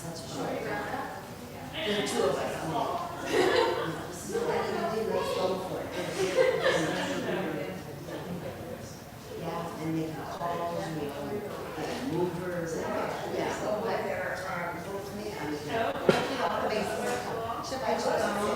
such a short time. The two of us, I mean. This is what I need to do, let's go for it. Yeah, and making calls, making movers, yeah. So what there are, both me, I mean, should I just go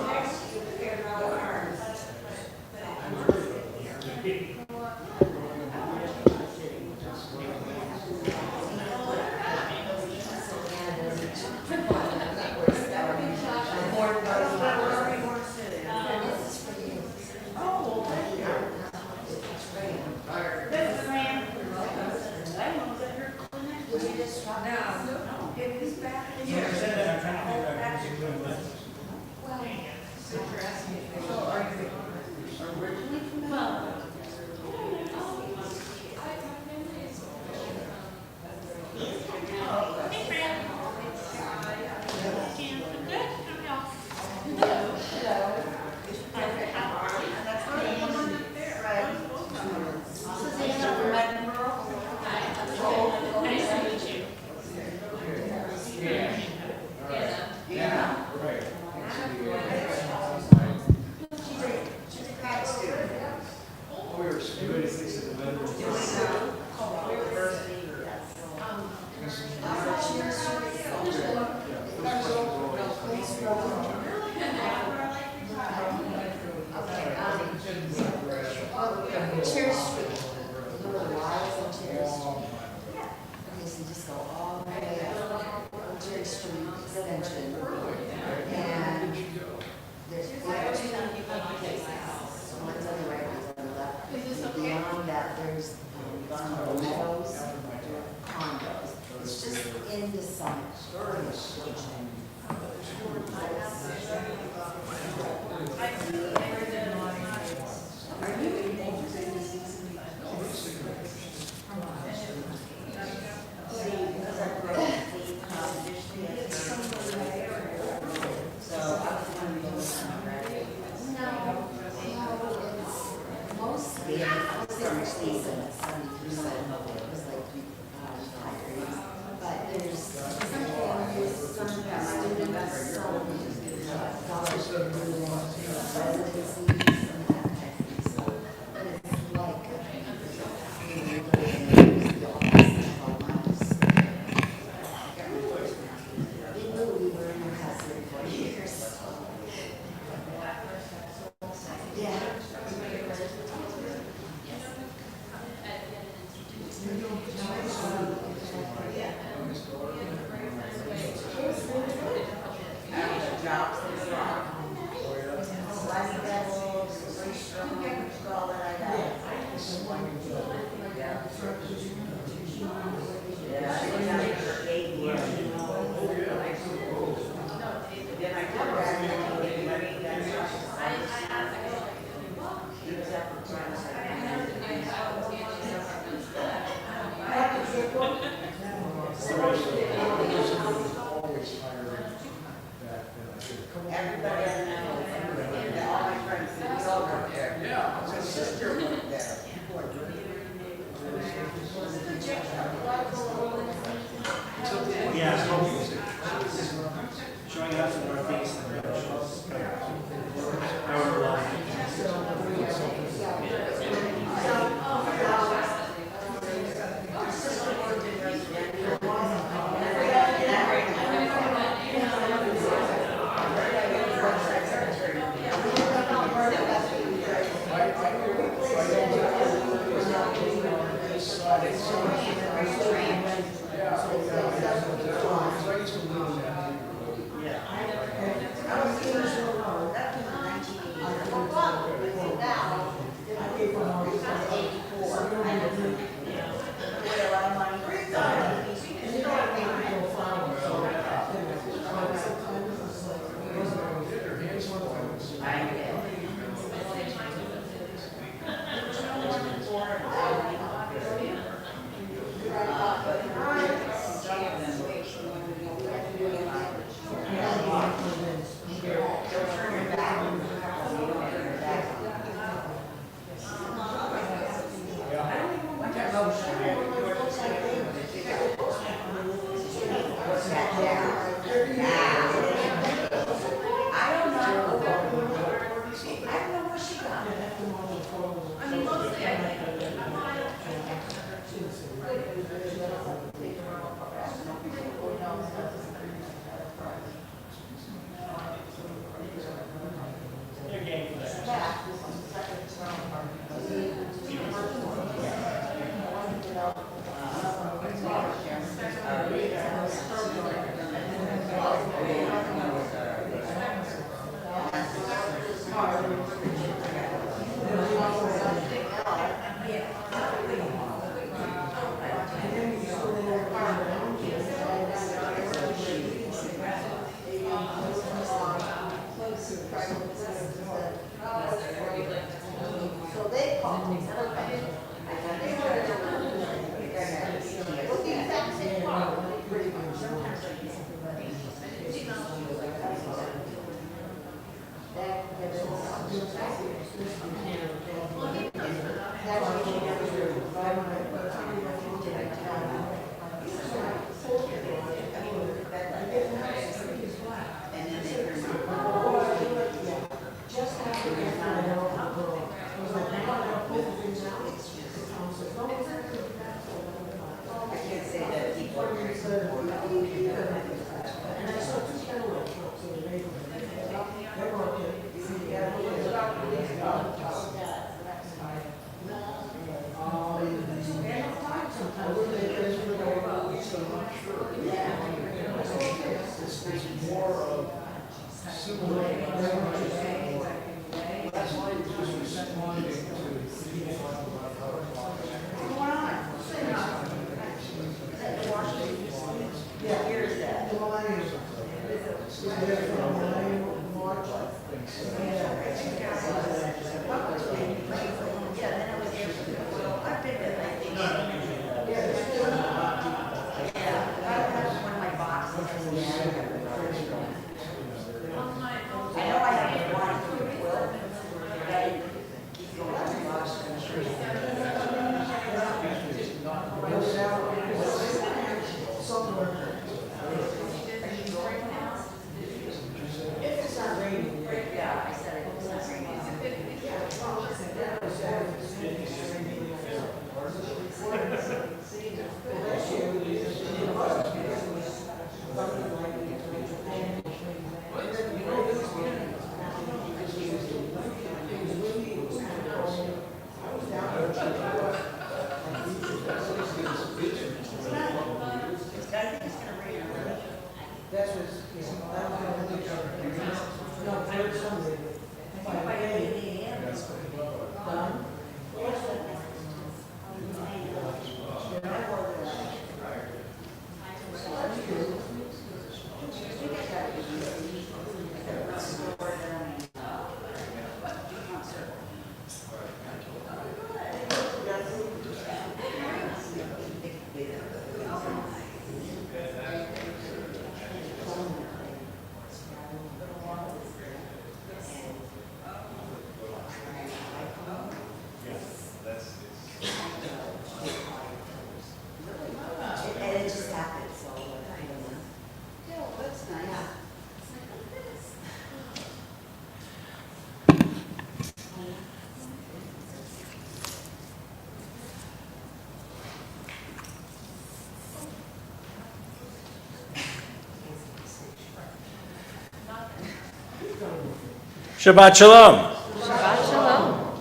Shabbat Shalom. Shabbat Shalom.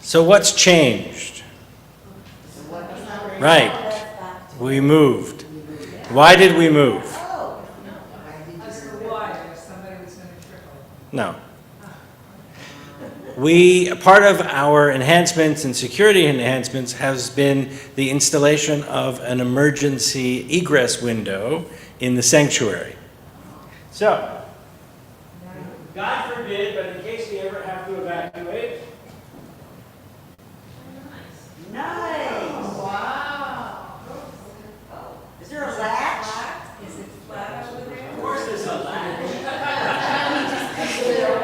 So what's changed? Right. We moved. Why did we move? No. Part of our enhancements and security enhancements has been the installation of an emergency egress window in the sanctuary. So, God forbid, but in case we ever have to evacuate. Nice. Wow. Is there a latch? Is it flat over there? Of course there's a latch.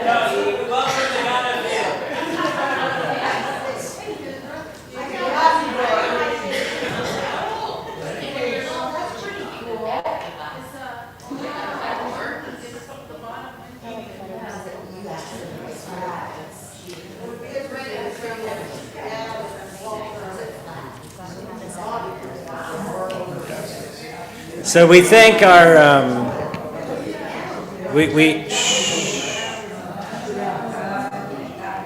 No, welcome to God of So we thank our,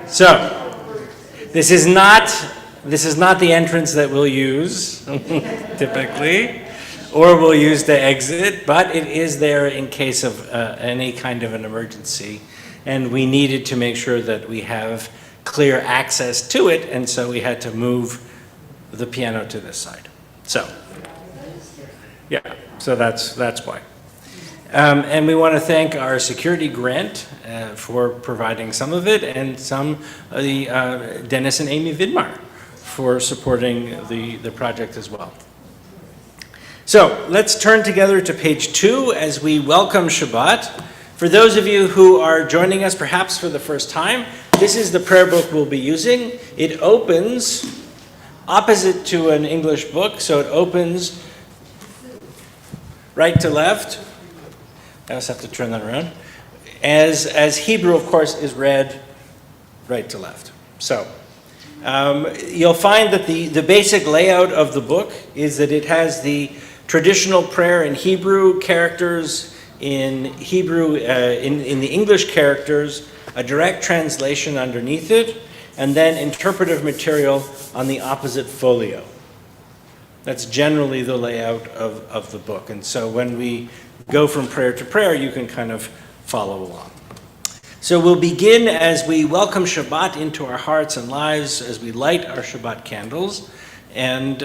so this is not the entrance that we'll use typically, or we'll use to exit, but it is there in case of any kind of an emergency. And we needed to make sure that we have clear access to it, and so we had to move the piano to this side. So, yeah, so that's why. And we want to thank our security grant for providing some of it, and some of the Dennis and Amy Vidmar for supporting the project as well. So let's turn together to page 2 as we welcome Shabbat. For those of you who are joining us perhaps for the first time, this is the prayer book we'll be using. It opens opposite to an English book, so it opens right to left. I also have to turn that around. As Hebrew, of course, is read right to left. So you'll find that the basic layout of the book is that it has the traditional prayer in Hebrew characters, in Hebrew, in the English characters, a direct translation underneath it, and then interpretive material on the opposite folio. That's generally the layout of the book. And so when we go from prayer to prayer, you can kind of follow along. So we'll begin as we welcome Shabbat into our hearts and lives, as we light our Shabbat candles. And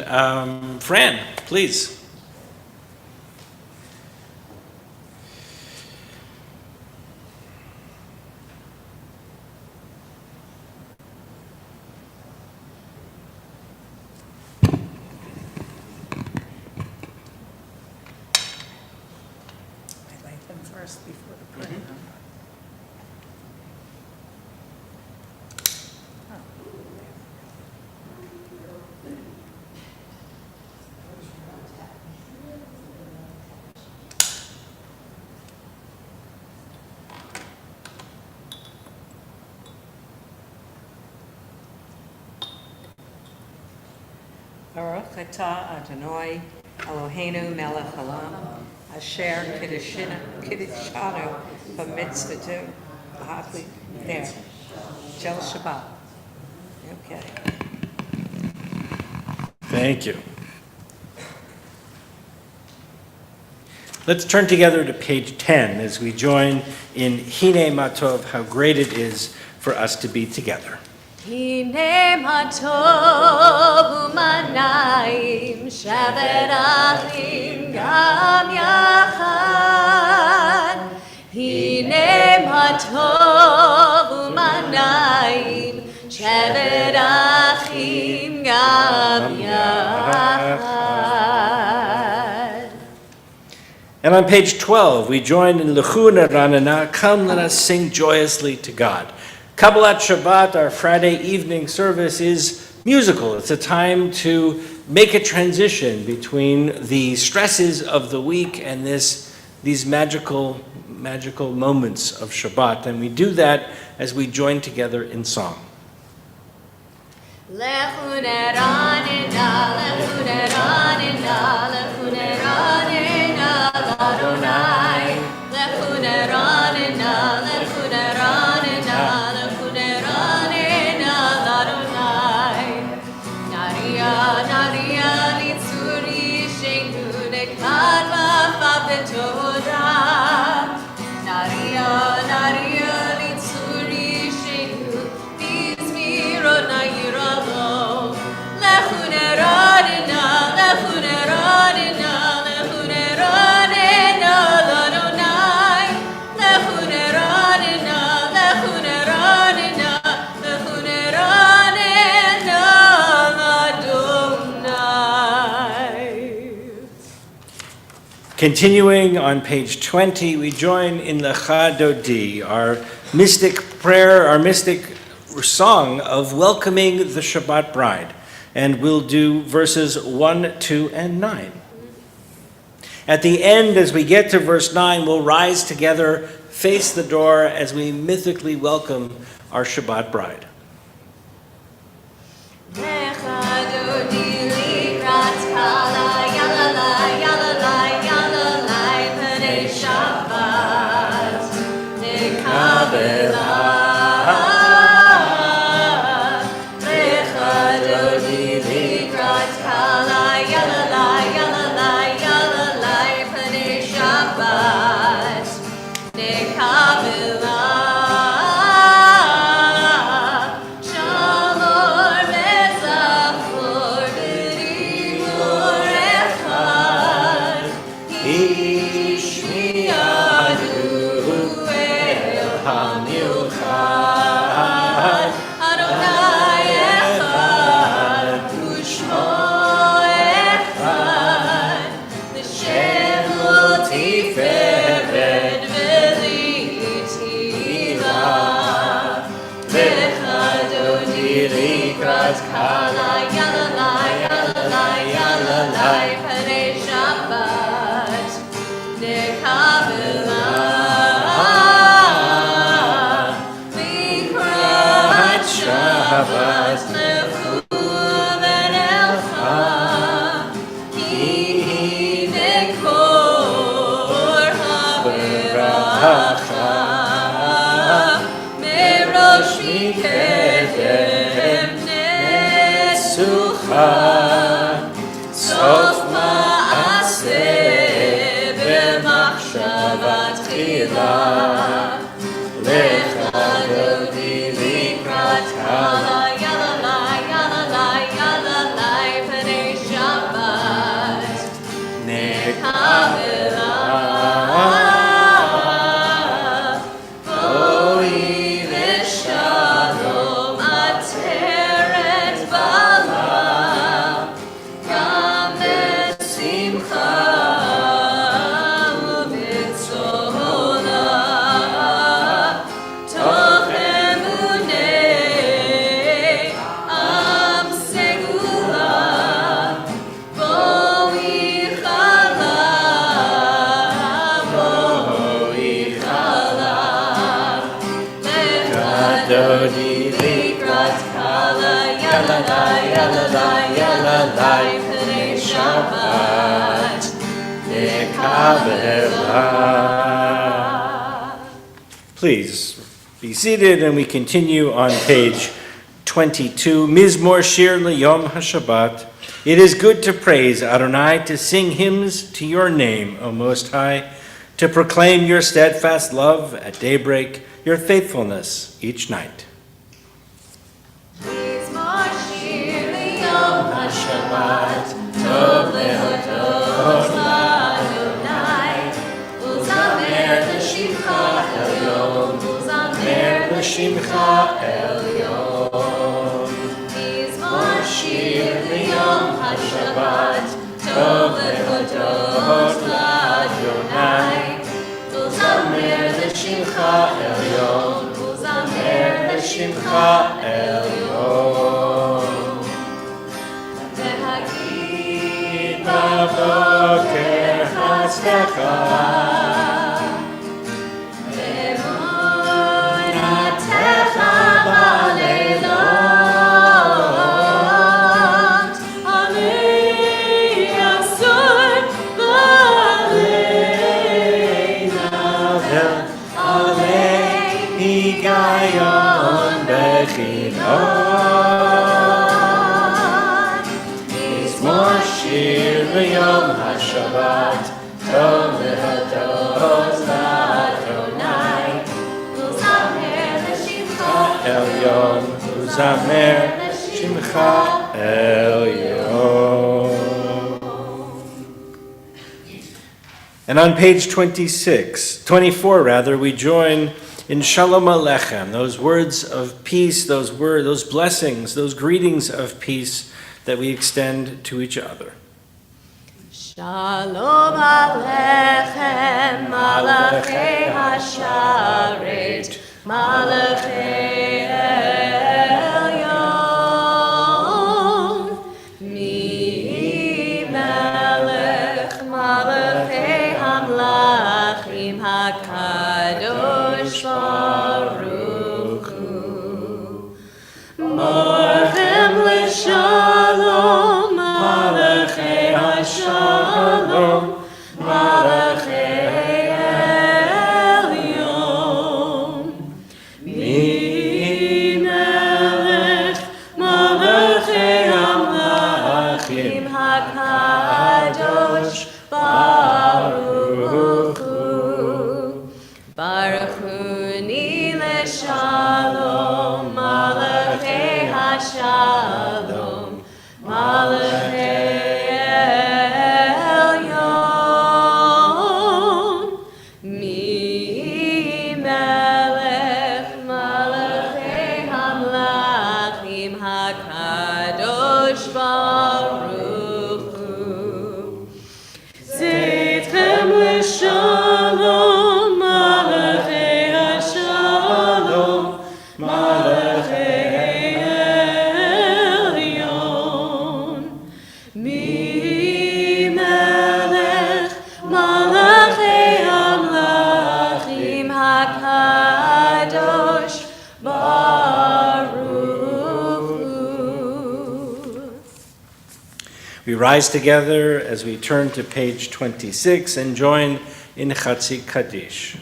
Fran, please. First before the prayer. Baruch atah Adonai Eloheinu melech haolam asher kiddushanu b'mitzvotu b'hakli there. Shel Shabbat. Okay. Thank you. Let's turn together to page 10 as we join in Hine Matov, how great it is for us to be together. Hine ma tov u'manayim shevet achim gam yachad. Hine ma tov u'manayim shevet achim gam yachad. And on page 12, we join in Lechu Neranena, come let us sing joyously to God. Kabbalat Shabbat, our Friday evening service, is musical. It's a time to make a transition between the stresses of the week and these magical moments of Shabbat. And we do that as we join together in song. Lechu neranena, lechu neranena, lechu neranena, l'Adonai. Lechu neranena, lechu neranena, lechu neranena, l'Adonai. Naria, naria, litzuri, sheinu nekad v'afav b'todah. Naria, naria, litzuri, sheinu b'zmirot na'iralo. Lechu neranena, lechu neranena, lechu neranena, l'Adonai. Lechu neranena, lechu neranena, lechu neranena, l'Adonai. Continuing on page 20, we join in Lecha Dodi, our mystic prayer, our mystic song of welcoming the Shabbat bride. And we'll do verses 1, 2, and 9. At the end, as we get to verse 9, we'll rise together, face the door as we mythically welcome our Shabbat bride. Lecha dodi likrat kala, yalalai, yalalai, yalalai, p'nei Shabbat. Nekabela. Lecha dodi likrat kala, yalalai, yalalai, yalalai, p'nei Shabbat. Nekabela. תפארת ולתהילה. לך דודי לקראת קהלה, יללה, יללה, יללה, פני שבת נקבלה. לקראת שבת נכוון אלך, כי הנה קור הברכה. מראש מקדם נסוכה, סוף מעשה במחשבה תחילה. לך דודי לקראת קהלה, יללה, יללה, יללה, פני שבת נקבלה. בואי לשלום עטרת בעלה, גם בשמחה ובצהלה. תוך אמוני עם סגולה, בואי חלה, בואי חלה. לך דודי לקראת קהלה, יללה, יללה, יללה, פני שבת נקבלה. Please be seated, and we continue on page 22. Mizmor Shir L'Yom HaShabbat. It is good to praise Adonai, to sing hymns to your name, O Most High, to proclaim your steadfast love at daybreak, your faithfulness each night. מזמור שיר ליום השבת, טוב להודות לאדוני, ולזמר לשמך עליון, ולזמר לשמך עליון. מזמור שיר ליום השבת, טוב להודות לאדוני, ולזמר לשמך עליון, ולזמר לשמך עליון. להגיד בבוקר הצלחה, אמונתך בלילות, עלי יסוד בלילה, עלי היגיון בחינות. מזמור שיר ליום השבת, טוב להודות לאדוני, ולזמר לשמך Elyon, Uzamer, Shimcha Elyon. And on page 24 rather, we join in Shalom Aleichem, those words of peace, those blessings, those greetings of peace that we extend to each other. Shalom Aleichem, Malachei Hasharet, Malachei Elyon. Mi Melech, Malachei Hamlachim, HaKadosh Baruch Hu. Morchem l'shalom, Malachei Hashalom, Malachei Elyon. Mi Melech, Malachei Hamlachim, HaKadosh Baruch Hu. Baruch Hu ni l'shalom, Malachei Hashalom, Malachei Elyon. Shalom, Malachei HaShalom, Malachei Elyon. Mi Melech, Malachei HaMlachim HaKadosh Baruch Hu. We rise together as we turn to page 26 and join in Chatzi Kaddish.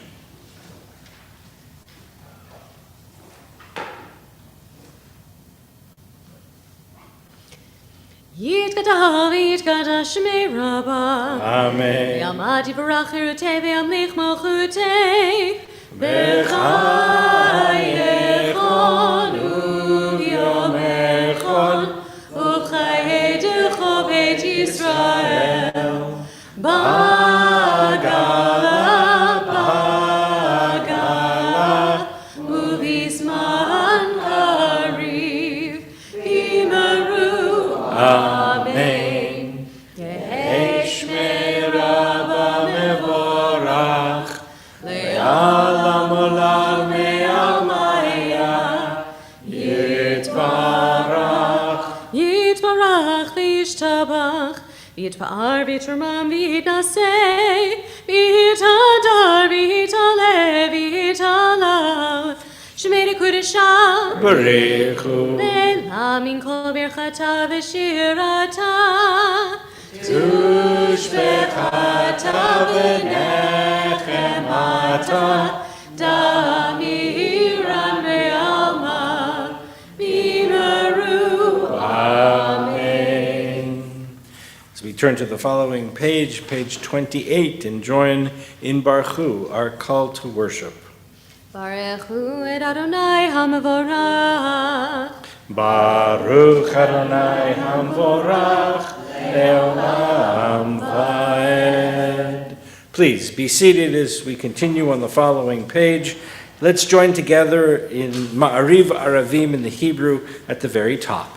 Yitkadav, Yitkadav Shmei Rabbah. Amen. Yamad Yivarach Chirutei V'yamlich Malchutei. B'chayechon u'yomechon u'chayedecho Beit Yisrael. Bagala, Bagala, u'bizman hariv imaru. Amen. Yehi Shmei Rabbah mevorach, le'alam olam me'almaya, yitbarach. Yitvarach v'yishtabach, v'yitpa'ar v'yitrumam v'yitnaseh, v'yitadar v'yitaleh v'yitalal, Shemei Kudashah, Barechu. Le'la min kol birchata v'shirata, Tushbechata v'nechemata, Damiran ve'alma, Bimaru. Amen. As we turn to the following page, page 28, and join in Baruch, our call to worship. Barechu et Adonai HaMevorach. Baruch Adonai Hamvorach Leolam Vaed. Please be seated as we continue on the following page. Let's join together in Ma'ariv Aravim in the Hebrew at the very top.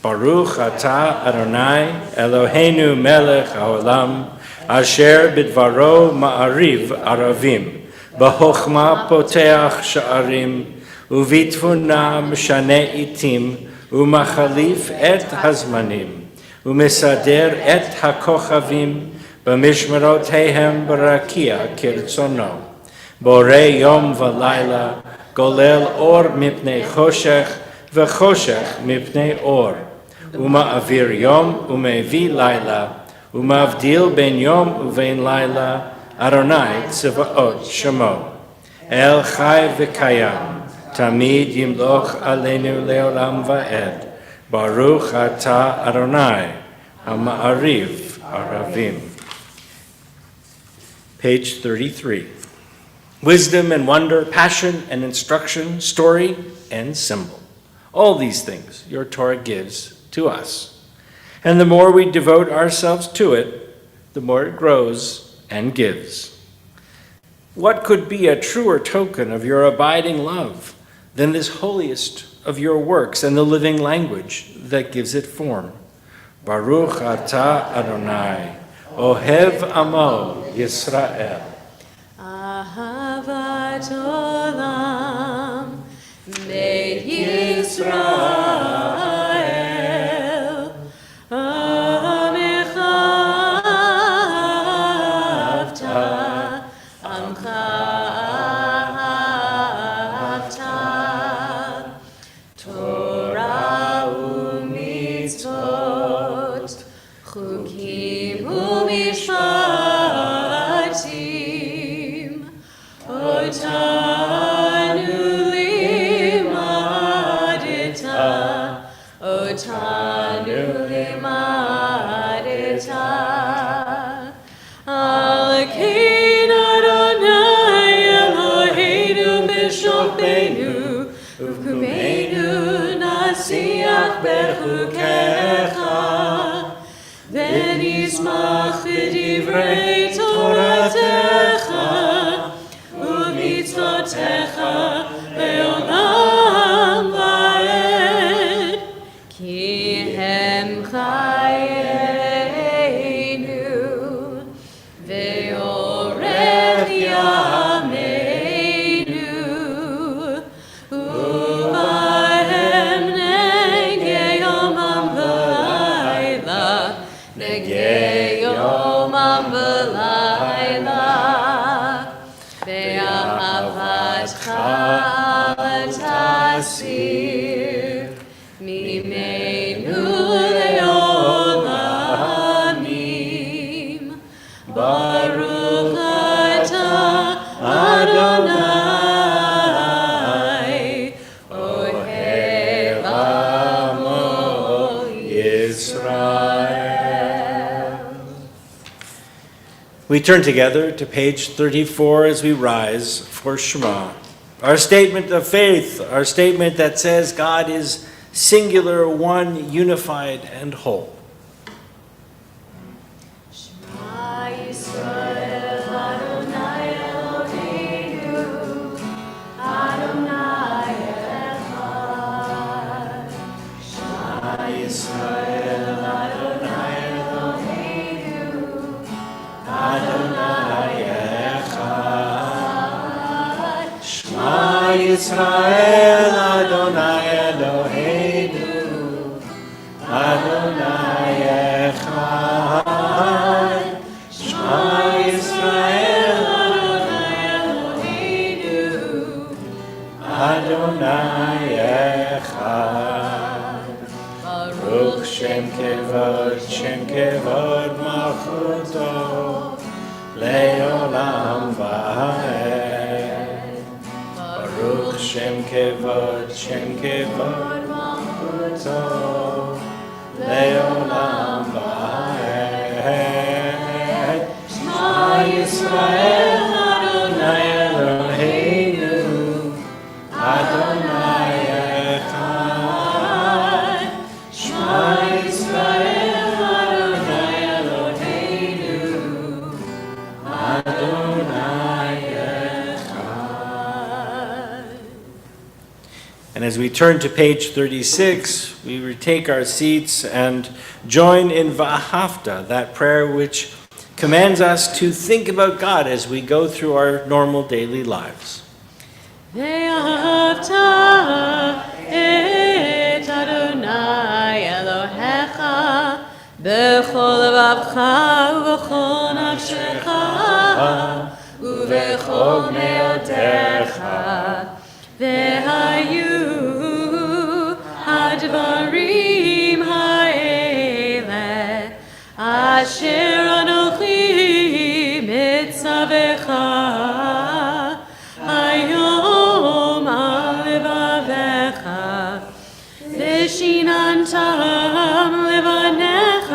Baruch Atah Adonai Eloheinu Melech Haolam Asher Bidvaro Ma'ariv Aravim B'chokhmah Poteach Sha'arim Uvitfuna Mshane Itim Umachalif et Hazmanim Umesader et HaKochavim B'mishmerotehem Barakia Kirtzono Bore Yom V'Layla Golel Or Mipnei Choshech V'Choshech Mipnei Or Uma'avir Yom Umevi Layla Umavdil Ben Yom Uvein Layla Adonai Tzivaot Shemo El Chai V'Kayam Tamid Yimloch Aleinu Leolam Va'ed Baruch Atah Adonai HaMa'ariv Aravim. Page 33. Wisdom and wonder, passion and instruction, story and symbol. All these things your Torah gives to us. And the more we devote ourselves to it, the more it grows and gives. What could be a truer token of your abiding love than this holiest of your works and the living language that gives it form? Baruch Atah Adonai, Ohev Amo Yisrael. Ahavat Olam, Beit Yisrael, Amecha Avta, Amcha Avta, Torah u'mitzvot, Chukim u'mishpatim, Otanu limadita, Otanu limadita. Al-Kain Adonai Eloheinu b'shofteinu, Uvkumeinu nasiach bechukecha, V'nizmach b'divrei Toratecha, U'mitzvotecha le'olam va'ed, Ki hem chayenu, Ve'orech asir mimenu leolamim. Baruch atah Adonai, Ohev Amo Israel. We turn together to page 34 as we rise for Shema. Our statement of faith, our statement that says God is singular, one, unified, and whole. Shema Yisrael Adonai Eloheinu Adonai Echad. Shema Yisrael Adonai Eloheinu Adonai Echad. Shema Yisrael Adonai Eloheinu Adonai Echad. Shema Yisrael Adonai Echad. Baruch Shem Kevod Malchuto Leolam Va'ed. Baruch Shem Kevod Malchuto Leolam Va'ed. Shema Yisrael Adonai Eloheinu Adonai Echad. Shema Yisrael Adonai Eloheinu Adonai Echad. And as we turn to page 36, we retake our seats and join in Va'ahavta, that prayer which commands us to think about God as we go through our normal daily lives. ואהבת את אדוני אלוהיך בכל לבבך ובכל נפשך ובכל מאודך. והיו הדברים האלה אשר אנוכי מצווך היום על לבביך, ושיננתם לבניך,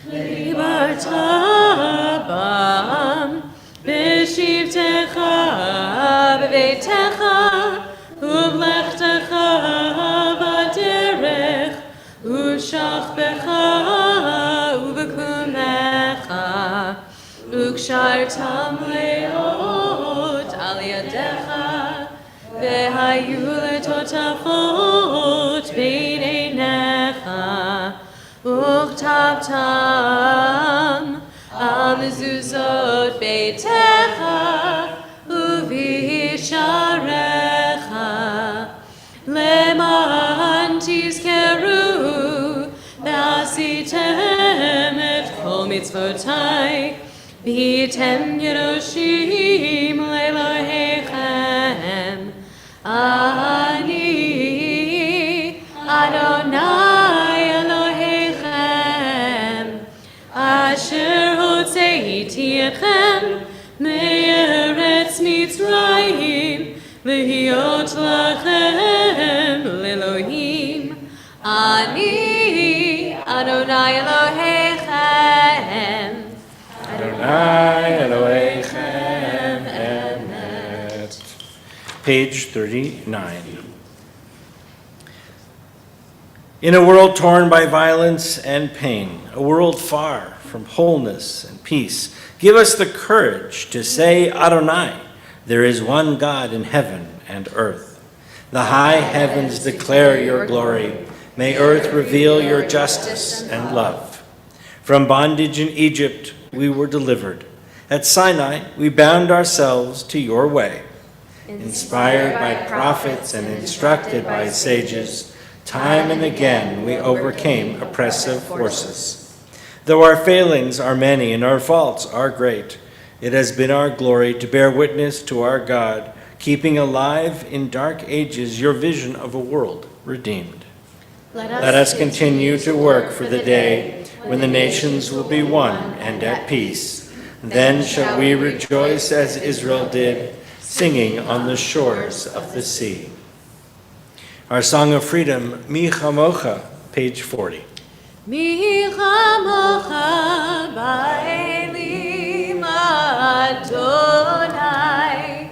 ודיברת בם בשבתך בביתך ובלכתך בדרך ושכבך ובקומך, וקשרתם לאות על ידך, והיו לטוטפות בין עיניך, וכתבתם על מזוזות ביתך ובשעריך, למען תזכרו ועשיתם את כל מצוותי, והייתם קדושים לאלוהיכם. אני אדוני אלוהיכם, אשר הוצאתי אתכם מארץ מצרים, להיות לכם לאלוהים. אני אדוני אלוהיכם. Adonai Elohechem Emet. Page 39. In a world torn by violence and pain, a world far from wholeness and peace, give us the courage to say, Adonai, there is one God in heaven and earth. The high heavens declare your glory. May earth reveal your justice and love. From bondage in Egypt, we were delivered. At Sinai, we bound ourselves to your way. Inspired by prophets and instructed by sages, time and again we overcame oppressive forces. Though our failings are many and our faults are great, it has been our glory to bear witness to our God, keeping alive in dark ages your vision of a world redeemed. Let Let us continue to work for the day when the nations will be one and at peace. Then shall we rejoice as Israel did, singing on the shores of the sea. Our Song of Freedom, Mi Chamocha, page 40. Mi chamocha ba'elim Adonai,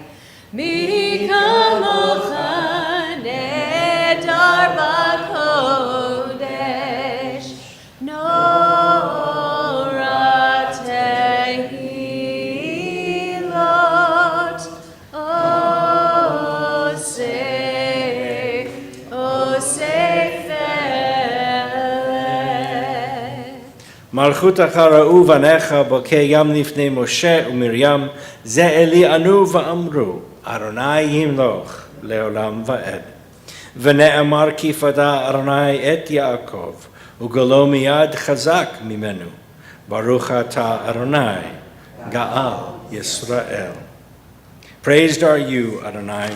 mi kamocha nedar b'kodesh, nora tehilot, osei מלכות ראו בניך בוקי ים לפני משה ומרים, זה אלי ענו ואמרו, אדוני ימלוך לעולם ועד. ונאמר כי פדה אדוני את יעקב, וגלו מיד חזק ממנו. ברוך אתה אדוני, גאל ישראל. Praised are you, Adonai,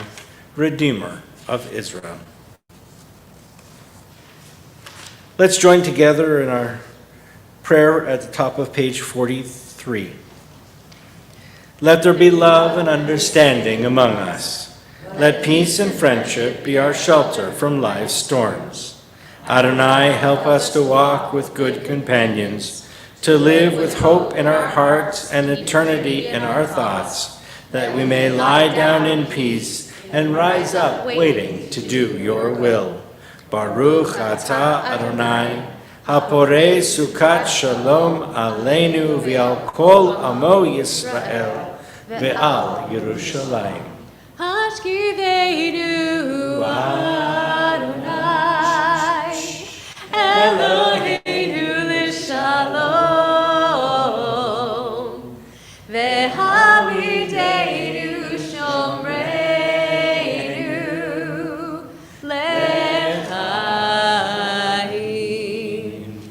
Redeemer of Israel. Let's join together in our prayer at the top of page 43. Let there be love and understanding among us. Let peace and friendship be our shelter from life's storms. Adonai, help us to walk with good companions, to live with hope in our hearts and eternity in our thoughts, that we may lie down in peace and rise up waiting to do your will. Baruch atah Adonai, Haporei Sukkot Shalom Aleinu V'al Kol Amo Yisrael V'al Yerushalayim. Hashkiveinu Adonai, Eloheinu l'shalom, V'hamideinu shomreinu l'chaim.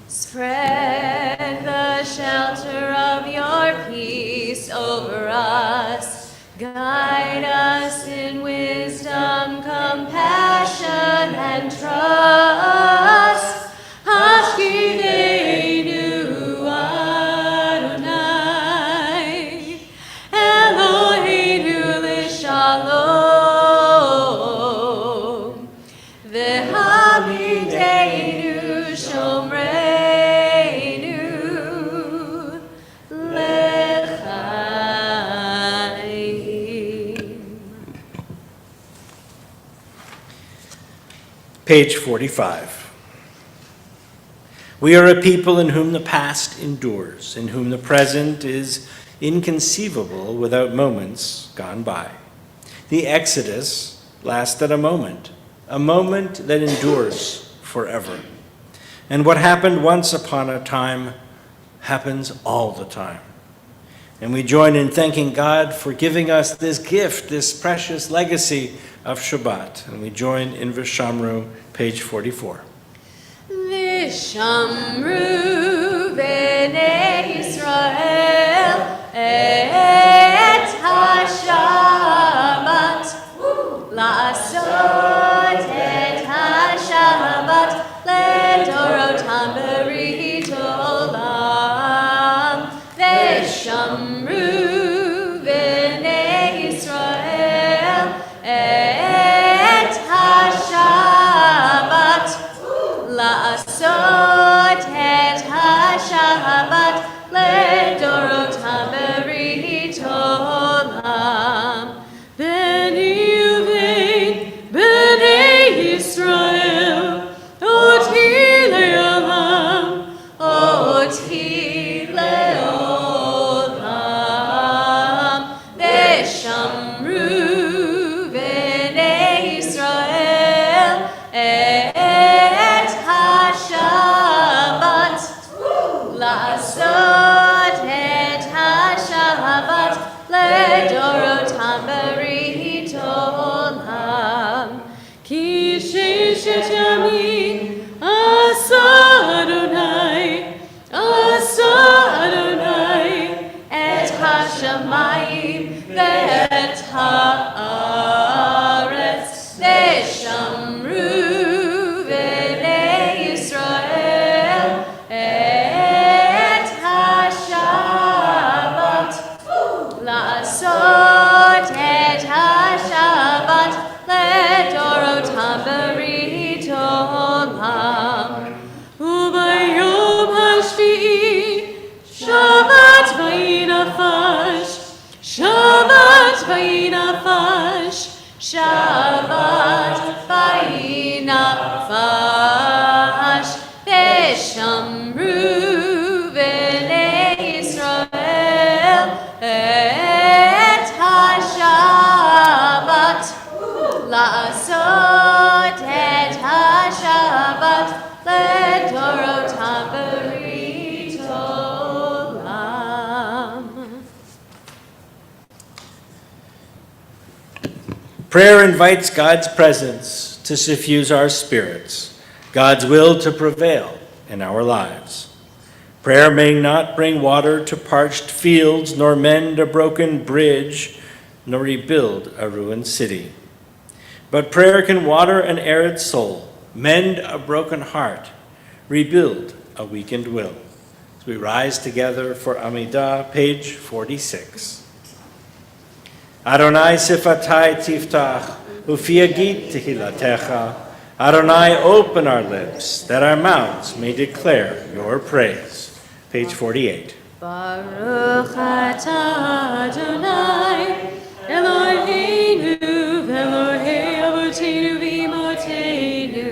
Spread the shelter of your peace over us. Guide us in wisdom, compassion, and trust. Hashkiveinu Adonai, Eloheinu l'shalom, v'hamideinu shomreinu l'chaim. Page 45. We are a people in whom the past endures, in whom the present is inconceivable without moments gone by. The Exodus lasted a moment that endures forever. And what happened once upon a time happens all the time. And we join in thanking God for giving us this gift, this precious legacy of Shabbat. And we join in Vishamru, page 44. Vishamru b'nei Yisrael et ha-Shabbat, la'asot et ha-Shabbat ledorotam berit olam. Vishamru b'nei Yisrael et ha-Shabbat, la'asot et ha-Shabbat ledorotam berit olam. B'nei Yisrael, oti le'olam, oti le'olam. V'shamru b'nei Yisrael et ha-Shabbat, la'asot et ha-Shabbat ledorotam berit olam. Ki sheshet yamin asa Adonai et ha-shamayim ve'et ha'aretz. לעשות את השבת לדורותם ברית עולם. וביום השביעי שבת וינפש, שבת וינפש, שבת וינפש, ושמרו בני ישראל את השבת, לעשות את השבת לדורותם ברית עולם. Prayer invites God's presence to suffuse our spirits, God's will to prevail in our lives. Prayer may not bring water to parched fields, nor mend a broken bridge, nor rebuild a ruined city. But prayer can water an arid soul, mend a broken heart, rebuild a weakened will. As we rise together for Amidah, page 46. Adonai sifatai tiftach, ufi agit tehilatecha. Adonai, open our lips, that our mouths may declare your praise. Page 48. Baruch atah Adonai, Eloheinu, Elohei Avotenu v'imotenu,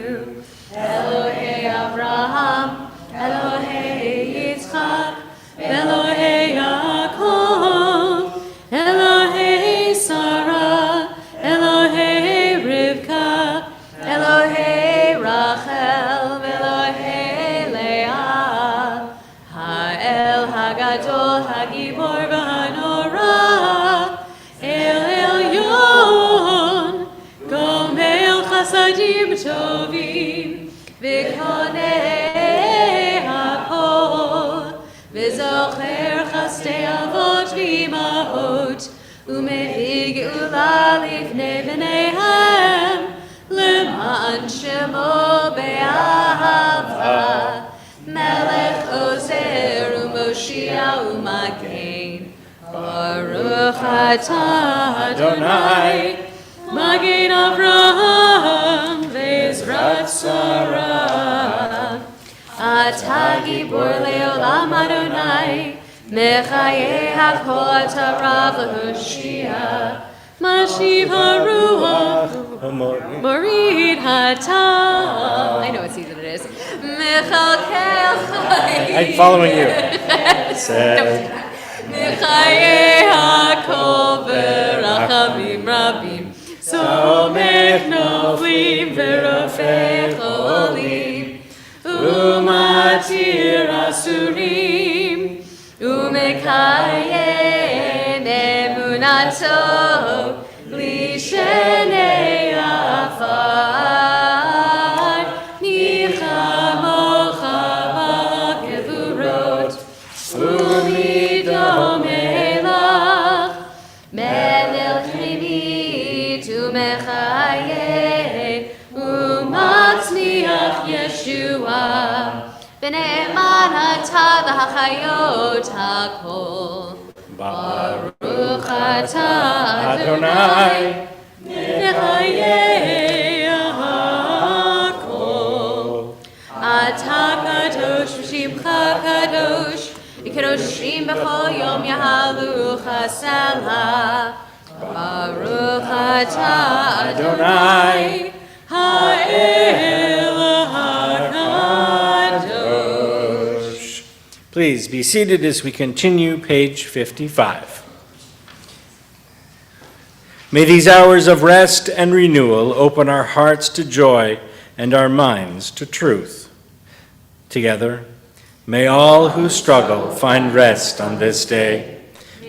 Elohei Avraham, Elohei Yitzchak, Elohei Yaakov, Elohei Sarah, Elohei Rivka, Elohei Rachel, Elohei Leah, Ha'el Hagadol Hagibor v'hanora, El Elyon, Gomel Chasadim Tovim, V'konei Hakol, V'zocher Chastei Avot v'imahot, U'mevig Geula lifnei b'neihem, L'ma'an Shemo be'ahava, Melech Ozer u'Moshia u'Magen. Baruch atah Adonai, Magen Avraham ve'ezrat Sarah. Atah gibor le'olam Adonai, Mechayeh hakol atah rav l'hoshia. Mashiv haruach, morid hatah. I know what season it is. Mechalkel chayim. I'm following you. Mechayeh hakol v'rachamim rabim. Somech noflim v'rofech olim. Umatir asurim. Umekayem emunato lishenei afar. Nichamocha b'gevurot u'midom elach. Melech chimit umechayeh u'matzmiach Yeshua. V'ne'eman atah v'hachayot hakol. Baruch atah Adonai, Mechayeh hakol. Atah kadosh v'shimcha kadosh, v'kadoshim b'chol yom yahalu chasala. Baruch atah Adonai, ha'el hakadosh. Please be seated as we continue page 55. May these hours of rest and renewal open our hearts to joy and our minds to truth. Together, may all who struggle find rest on this day.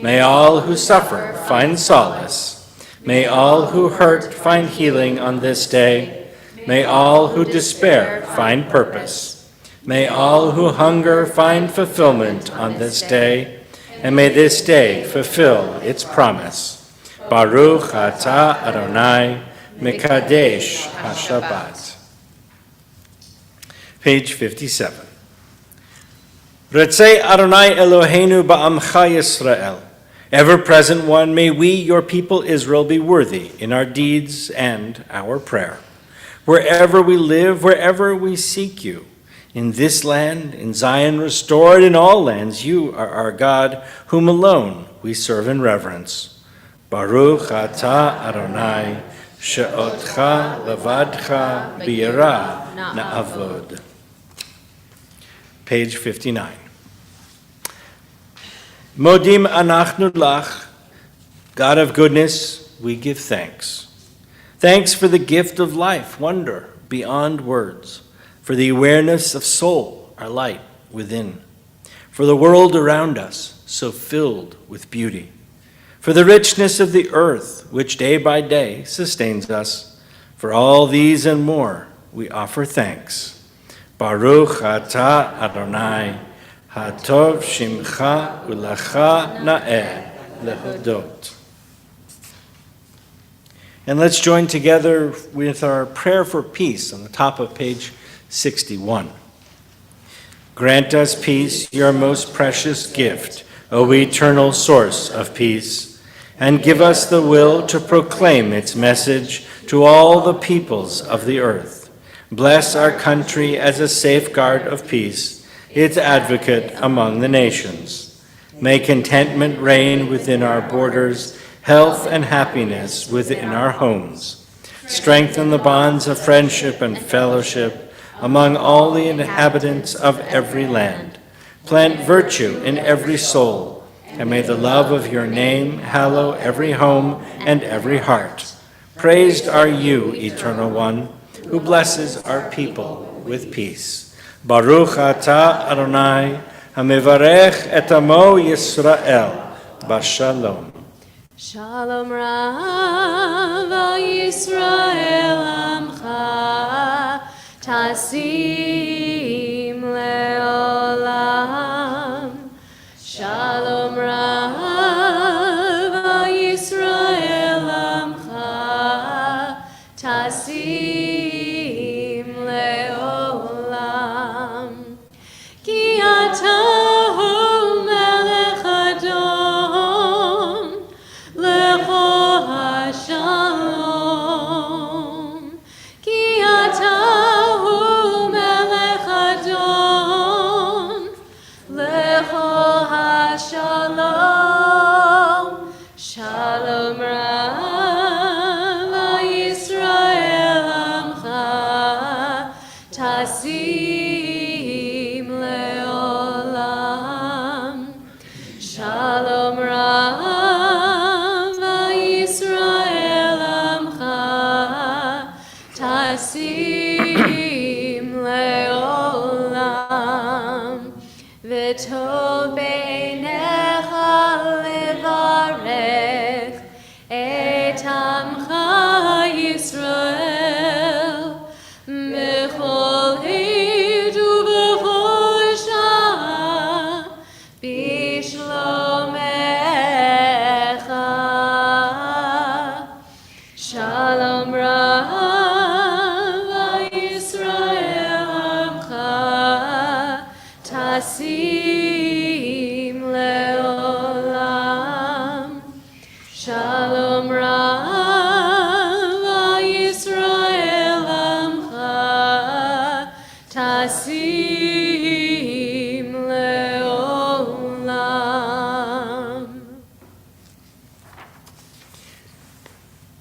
May all who suffer find solace. May all who hurt find healing on this day. May all who despair find purpose. May all who hunger find fulfillment on this day, and may this day fulfill its promise. Baruch atah Adonai, Mekadesh HaShabbat. Page 57. Retzei Adonai Eloheinu ba'amcha Yisrael, Ever-present one, may we, your people Israel, be worthy in our deeds and our prayer. Wherever we live, wherever we seek you, in this land, in Zion restored, in all lands, you are our God, whom alone we serve in reverence. Baruch atah Adonai, she'otcha levadcha b'yirah na'avod. Page 59. Modim anachnu lach, God of goodness, we give thanks. Thanks for the gift of life, wonder beyond words, for the awareness of soul, our light within, for the world around us, so filled with beauty, for the richness of the earth, which day by day sustains us. For all these and more, we offer thanks. Baruch atah Adonai, hatov shimcha u'lecha na'eh lehodot. And let's join together with our prayer for peace on the top of page 61. Grant us peace, your most precious gift, O eternal source of peace, and give us the will to proclaim its message to all the peoples of the earth. Bless our country as a safeguard of peace, its advocate among the nations. May contentment reign within our borders, health and happiness within our homes. Strengthen the bonds of friendship and fellowship among all the inhabitants of every land. Plant virtue in every soul, and may the love of your name hallow every home and every heart. Praised are you, Eternal One, who blesses our people with peace. Baruch atah Adonai, hamevarech et amo Yisrael, bashalom. Shalom Rav al Yisrael Amcha, Tasim leolam. Shalom Rav al Yisrael Amcha, Tasim leolam. Ki ata hu melech Adon, lecho hashalom. Ki ata Shalom, Shalom Rav Yisrael Amcha, Tasim leolam. Shalom Rav Yisrael Amcha, Tasim leolam. V'tov beinecha levarech et amcha Yisrael b'chol עת ובכל שעה בשלומך. Shalom Rav Yisrael Amcha, Tasim leolam. Shalom Rav Yisrael Amcha, Tasim leolam.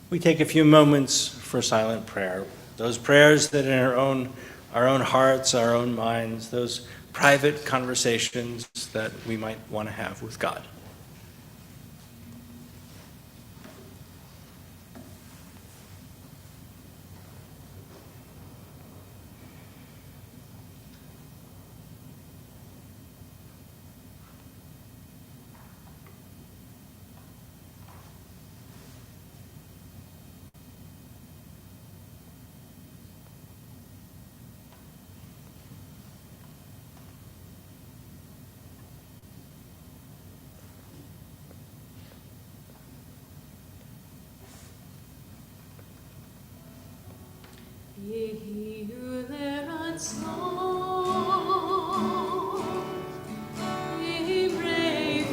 We take a few moments for silent prayer. Those prayers that in our own hearts, our own minds, those private conversations that we might want to have with God. Yehiyu leratzon, Yibrei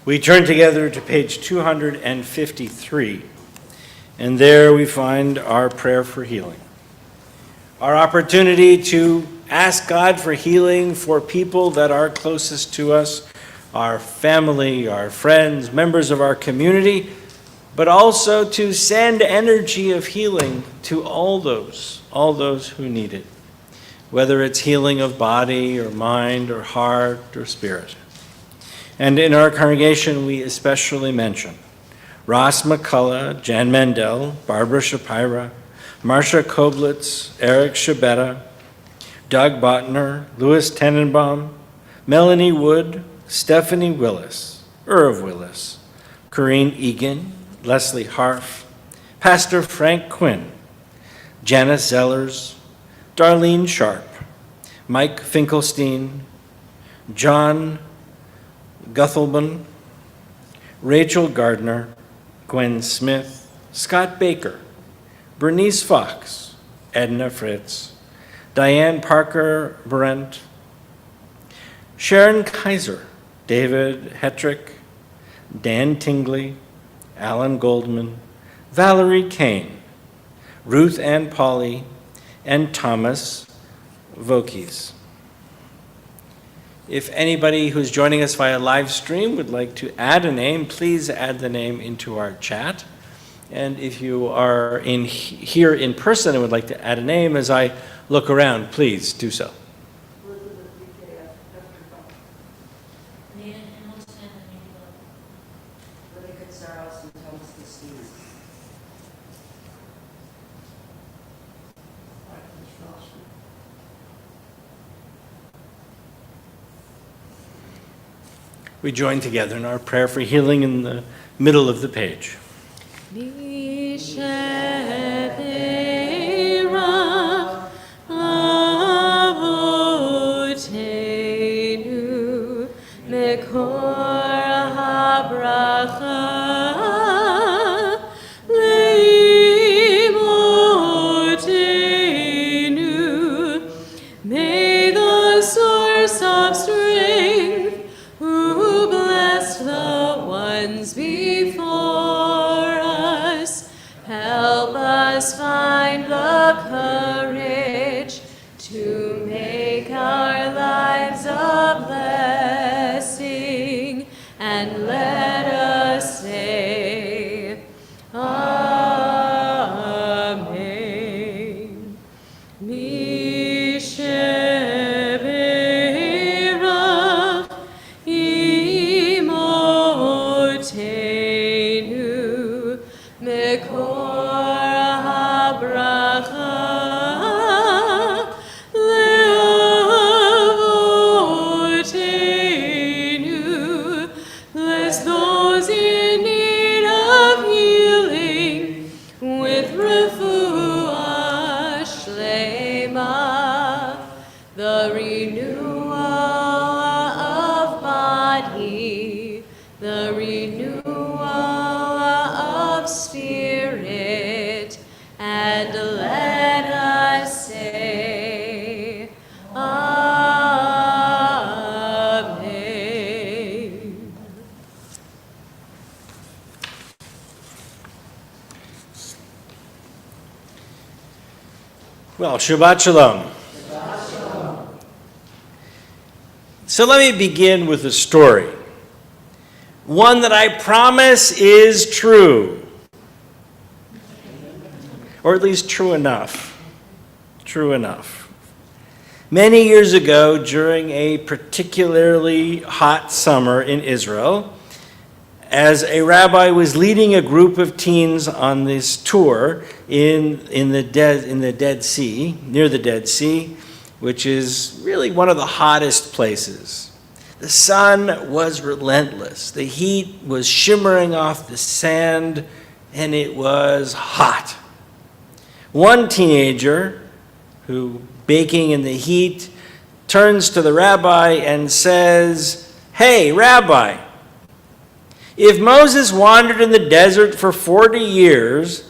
We turn together to page 253, and there we find our prayer for healing. Our opportunity to ask God for healing for people that are closest to us, our family, our friends, members of our community, but also to send energy of healing to all those who need it, whether it's healing of body or mind or heart or spirit. And in our congregation, we especially mention Ross McCullough, Jan Mendel, Barbara Shapira, Marcia Koblitz, Eric Shabetta, Doug Botner, Louis Tenenbaum, Melanie Wood, Stephanie Willis, Irv Willis, Corinne Egan, Leslie Harf, Pastor Frank Quinn, Janice Zellers, Darlene Sharp, Mike Finkelstein, John Guthelman, Rachel Gardner, Gwen Smith, Scott Baker, Bernice Fox, Edna Fritz, Diane Parker Brent, Sharon Kaiser, David Hetrick, Dan Tingley, Alan Goldman, Valerie Kane, Ruth Ann Pauley, and Thomas Vokes. If anybody who's joining us via live stream would like to add a name, please add the name into our chat. And if you are here in person and would like to add a name as I look around, please do so. We join together in our prayer for healing in the middle of the page. May the source of strength, who blessed the ones before us, help us find the courage to make our lives a blessing, and let us say, Amen. Mishevera imotenu mekor habracha leavotenu. Bless those in need of healing with refuah shlema, the renewal of body, the renewal of spirit, and let us say, Amen. Well, Shabbat Shalom. So let me begin with a story. One that I promise is true. Or at least true enough. True enough. Many years ago, during a particularly hot summer in Israel, as a rabbi was leading a group of teens on this tour in the Dead Sea, near the Dead Sea, which is really one of the hottest places. The sun was relentless. The heat was shimmering off the sand, and it was hot. One teenager, who, baking in the heat, turns to the rabbi and says, "Hey, Rabbi, if Moses wandered in the desert for 40 years,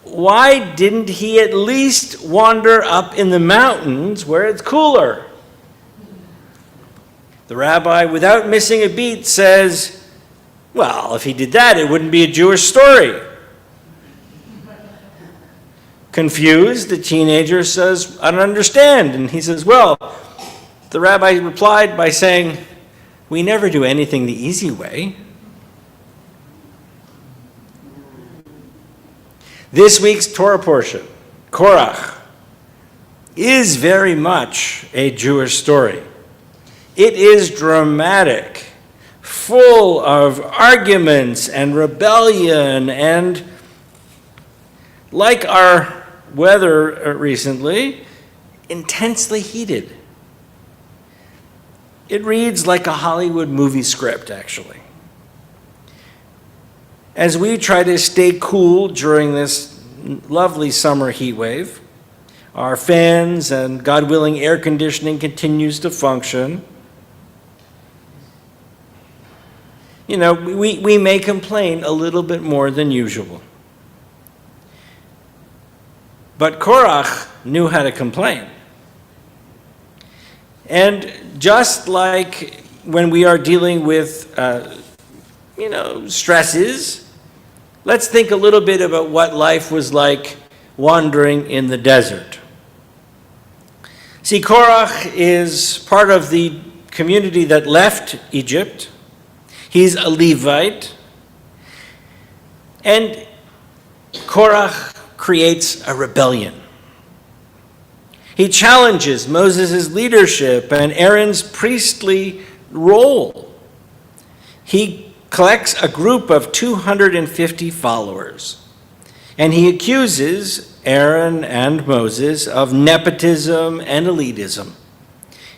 why didn't he at least wander up in the mountains where it's cooler?" The rabbi, without missing a beat, says, Well, if he did that, it wouldn't be a Jewish story. Confused, the teenager says, I don't understand. And he says, well, the rabbi replied by saying, we never do anything the easy way. This week's Torah portion, Korach, is very much a Jewish story. It is dramatic, full of arguments and rebellion, and like our weather recently, intensely heated. It reads like a Hollywood movie script, actually. As we try to stay cool during this lovely summer heat wave, our fans and, God willing, air conditioning continues to function. You know, we may complain a little bit more than usual. But Korach knew how to complain. And just like when we are dealing with, stresses, let's think a little bit about what life was like wandering in the desert. See, Korach is part of the community that left Egypt. He's a Levite. And Korach creates a rebellion. He challenges Moses' leadership and Aaron's priestly role. He collects a group of 250 followers, and he accuses Aaron and Moses of nepotism and elitism.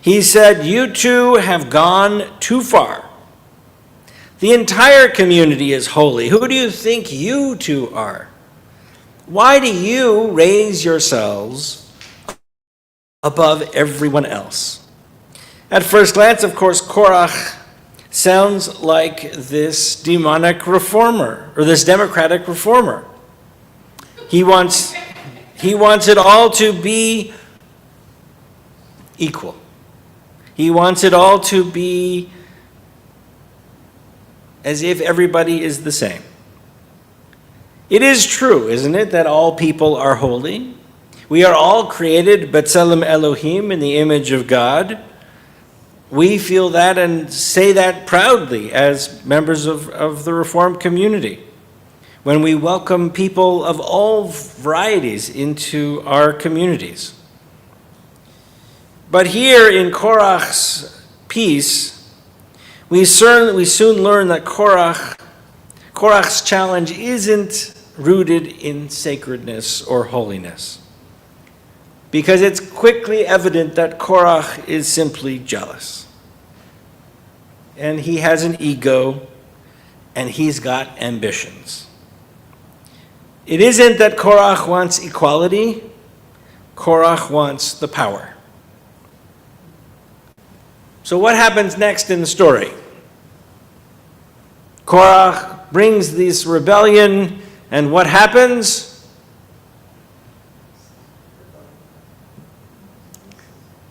He said, you two have gone too far. The entire community is holy. Who do you think you two are? Why do you raise yourselves above everyone else? At first glance, of course, Korach sounds like this demonic reformer, or this democratic reformer. He wants it all to be equal. He wants it all to be as if everybody is the same. It is true, isn't it, that all people are holy? We are all created B'Tselem Elohim, in the image of God. We feel that and say that proudly as members of the Reformed community when we welcome people of all varieties into our communities. But here in Korach's piece, we soon learn that Korach's challenge isn't rooted in sacredness or holiness, because it's quickly evident that Korach is simply jealous. And he has an ego, and he's got ambitions. It isn't that Korach wants equality. Korach wants the power. So what happens next in the story? Korach brings this rebellion, and what happens?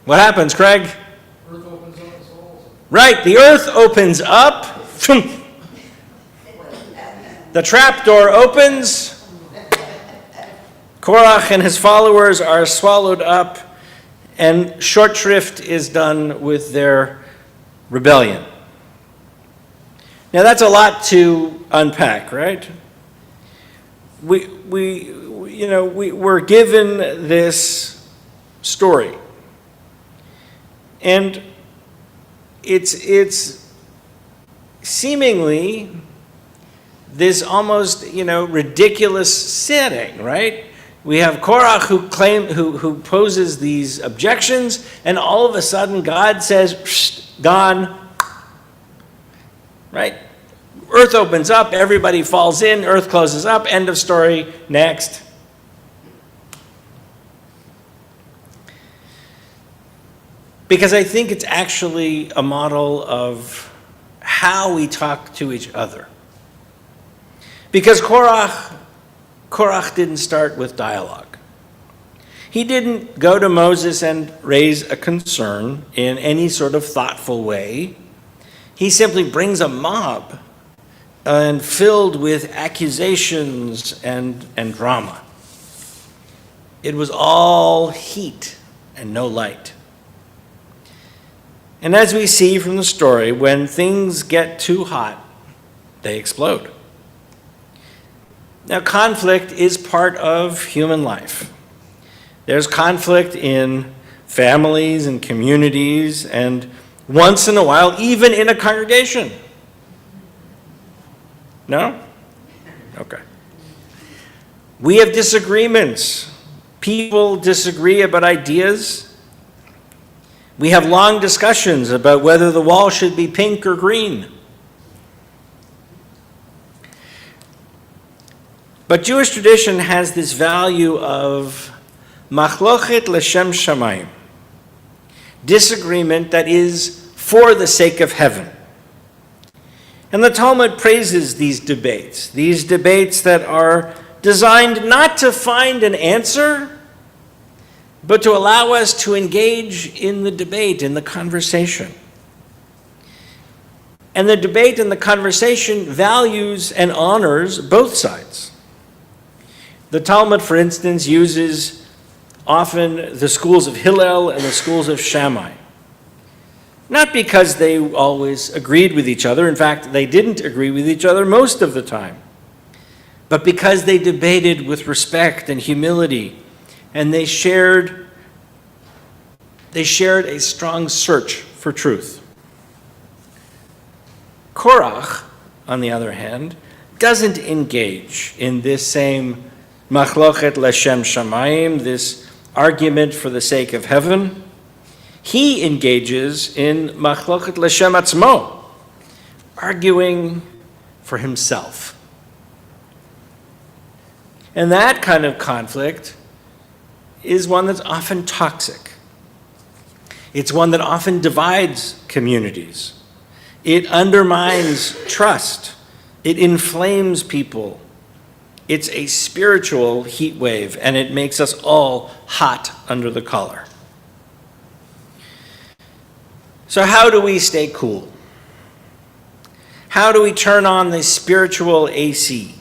What happens, Craig? Earth opens up its holes. Right, the earth opens up. The trapdoor opens. Korach and his followers are swallowed up, and short shrift is done with their rebellion. Now that's a lot to unpack, right? We're given this story, and it's seemingly this almost ridiculous setting, right? We have Korach who poses these objections, and all of a sudden God says, "Psst, gone." Right? Earth opens up, everybody falls in, earth closes up, end of story, next. Because I think it's actually a model of how we talk to each other. Because Korach didn't start with dialogue. He didn't go to Moses and raise a concern in any sort of thoughtful way. He simply brings a mob and filled with accusations and drama. It was all heat and no light. And as we see from the story, when things get too hot, they explode. Now, conflict is part of human life. There's conflict in families and communities, and once in a while, even in a congregation. No? Okay. We have disagreements. People disagree about ideas. We have long discussions about whether the wall should be pink or green. But Jewish tradition has this value of machlochet l'shem shamayim, disagreement that is for the sake of heaven. And the Talmud praises these debates that are designed not to find an answer, but to allow us to engage in the debate, in the conversation. And the debate and the conversation values and honors both sides. The Talmud, for instance, uses often the schools of Hillel and the schools of Shammai. Not because they always agreed with each other. In fact, they didn't agree with each other most of the time. But because they debated with respect and humility, and they shared a strong search for truth. Korach, on the other hand, doesn't engage in this same machlochet l'shem shamayim, this argument for the sake of heaven. He engages in machlochet l'shem atzmo, arguing for himself. And that kind of conflict is one that's often toxic. It's one that often divides communities. It undermines trust. It inflames people. It's a spiritual heat wave, and it makes us all hot under the collar. So how do we stay cool? How do we turn on the spiritual AC?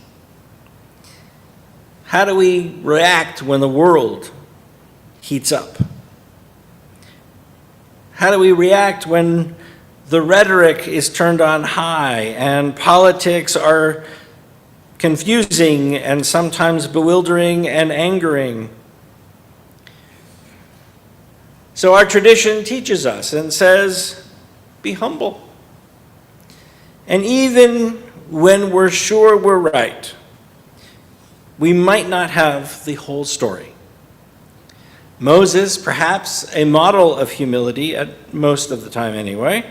How do we react when the world heats up? How do we react when the rhetoric is turned on high and politics are confusing and sometimes bewildering and angering? So our tradition teaches us and says, be humble. And even when we're sure we're right, we might not have the whole story. Moses, perhaps a model of humility, at most of the time anyway.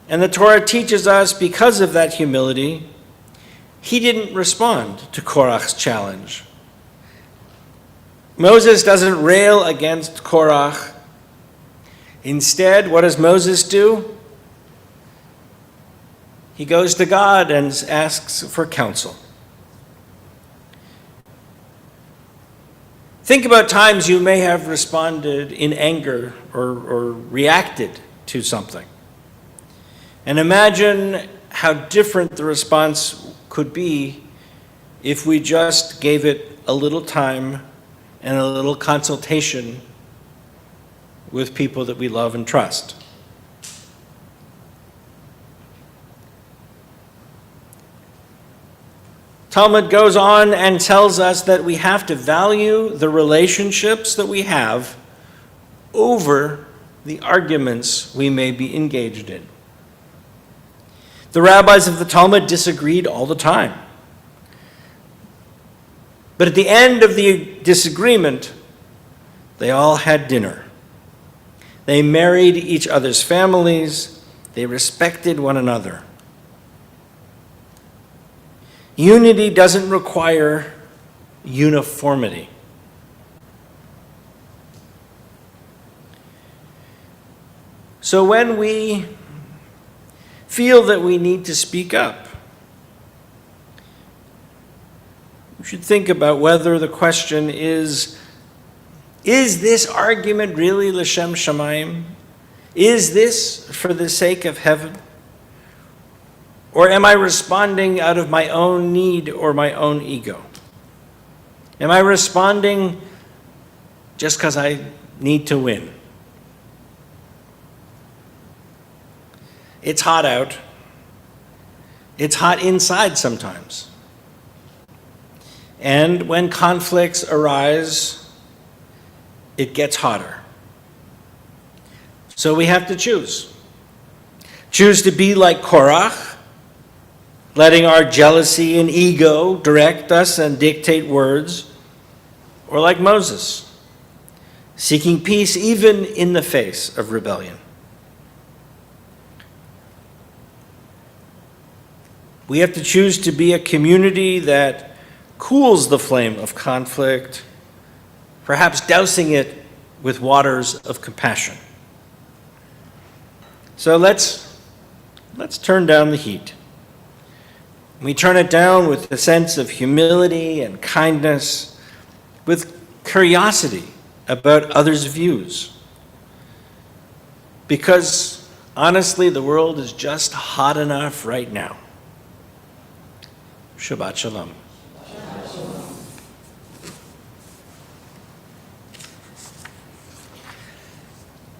And the Torah teaches us, because of that humility, he didn't respond to Korach's challenge. Moses doesn't rail against Korach. Instead, what does Moses do? He goes to God and asks for counsel. Think about times you may have responded in anger or reacted to something. And imagine how different the response could be if we just gave it a little time and a little consultation with people that we love and trust. Talmud goes on and tells us that we have to value the relationships that we have over the arguments we may be engaged in. The rabbis of the Talmud disagreed all the time. But at the end of the disagreement, they all had dinner. They married each other's families. They respected one another. Unity doesn't require uniformity. So when we feel that we need to speak up, we should think about whether the question is this argument really l'shem shamayim? Is this for the sake of heaven? Or am I responding out of my own need or my own ego? Am I responding just because I need to win? It's hot out. It's hot inside sometimes. And when conflicts arise, it gets hotter. So we have to choose. Choose to be like Korach, letting our jealousy and ego direct us and dictate words, or like Moses, seeking peace even in the face of rebellion. We have to choose to be a community that cools the flame of conflict, perhaps dousing it with waters of compassion. So let's turn down the heat. We turn it down with a sense of humility and kindness, with curiosity about others' views. Because honestly, the world is just hot enough right now. Shabbat Shalom.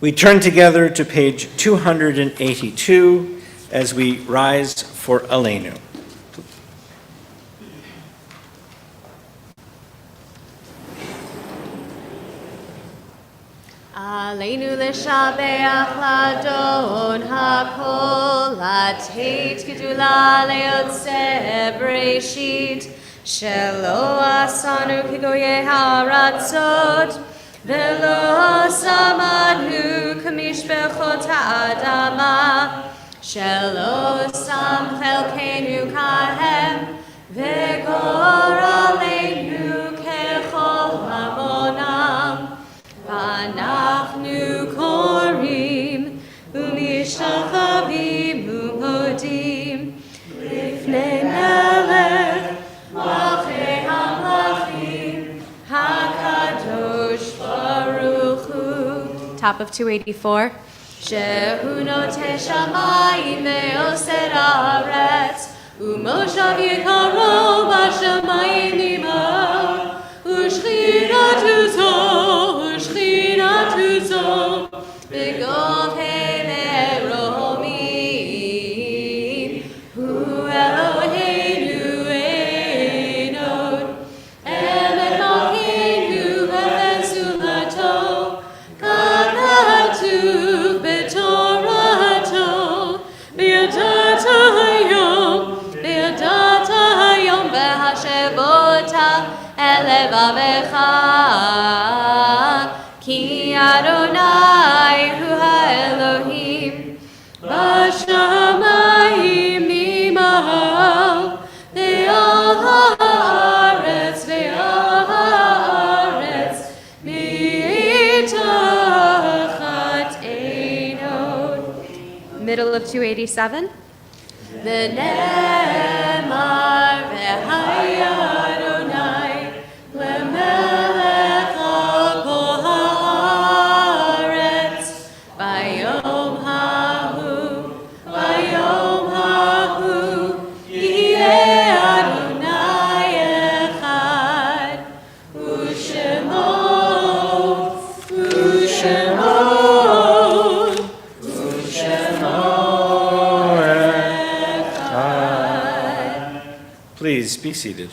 We turn together to page 282 as we rise for Aleinu. Aleinu l'shabeach l'adon hakol, lateit gedula leyotzeh breshit, shelo asanu kigoye haratzot, velo samanu kamishbechot ha'adama, shelo sam chelkenu kahem, vegor aleinu kechol hamonam. V'anachnu korim u'mishachavim u'modim lifnei melech malchei hamlachim hakadosh baruch hu. Top of 284. Shehu noteh shamayim ve'oser haaretz u'moshav yikaro b'shamayim imo u'shchinatu zo b'gov he'leromim hu Eloheinu einod emet malkeinu v'mezulato kanatu b'torato b'yadata hayom b'hashevota elevavecha Ki Adonai hu ha'Elohim b'shamayim imahal ve'al ha'aretz mi'itachat einod. Middle of 287. V'nemar v'haya Adonai lemelech Please be seated.